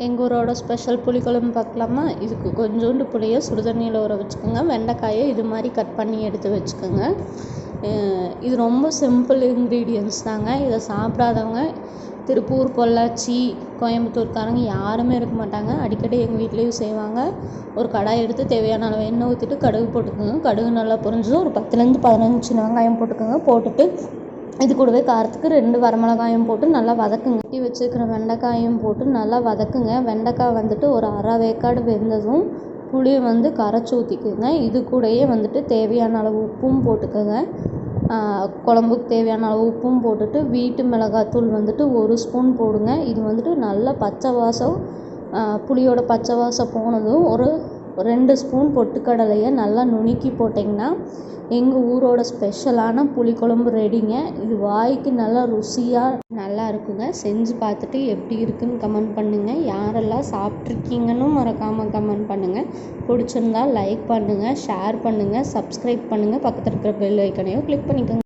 எங்கள் ஊரோட ஸ்பெஷல் புளிக்குழம்பு பார்க்கலாமா? இதுக்கு கொஞ்சோண்டு புளியை சுடுதண்ணியில் ஊற வச்சுக்கோங்க. வெண்டைக்காயை இது மாதிரி கட் பண்ணி எடுத்து வச்சுக்கோங்க. இது ரொம்ப சிம்பிள் இன்க்ரீடியன்ஸ் தாங்க. இதை சாப்பிடாதவங்க திருப்பூர், பொள்ளாச்சி, கோயம்புத்தூர்காரங்க யாருமே இருக்க மாட்டாங்க. அடிக்கடி எங்கள் வீட்லேயும் செய்வாங்க. ஒரு கடாய் எடுத்து தேவையான அளவு எண்ணெய் ஊற்றிட்டு கடுகு போட்டுக்கோங்க. கடுகு நல்லா பொரிஞ்சதும் ஒரு 10லேருந்து 15 சின்ன வெங்காயம் போட்டுக்கோங்க. போட்டுட்டு இது கூடவே காரத்துக்கு 2 வரமிளகாயும் போட்டு நல்லா வதக்குங்க. வெட்டி வச்சுருக்கிற வெண்டைக்காயும் போட்டு நல்லா வதக்குங்க. வெண்டைக்காய் வந்துட்டு ஒரு அரை வேக்காடு வெந்ததும் புளியை கரைச்சி ஊற்றிக்குங்க. இது கூடயே தேவையான அளவு உப்பும் போட்டுக்கோங்க. குழம்புக்கு தேவையான அளவு உப்பும் போட்டுட்டு வீட்டு மிளகாத்தூள் 1 ஸ்பூன் போடுங்க. இது நல்லா பச்சை வாசம் புளியோட பச்சை வாசம் போனதும் ஒரு 2 ஸ்பூன் பொட்டுக்கடலையை நல்லா நுணுக்கி போட்டிங்கன்னா எங்கள் ஊரோட ஸ்பெஷலான புளிக்குழம்பு ரெடிங்க. இது வாய்க்கு நல்லா ருசியாக நல்லா இருக்குங்க. செஞ்சு பார்த்துட்டு எப்படி இருக்குன்னு கமெண்ட் பண்ணுங்கள். யாரெல்லாம் சாப்பிட்ருக்கீங்கன்னு மறக்காமல் கமெண்ட் பண்ணுங்கள். பிடிச்சிருந்தா லைக் பண்ணுங்கள், ஷேர் பண்ணுங்கள், சப்ஸ்கிரைப் பண்ணுங்கள். பக்கத்தில் இருக்கிற பெல் ஐக்கனையும் கிளிக் பண்ணிக்கோங்க.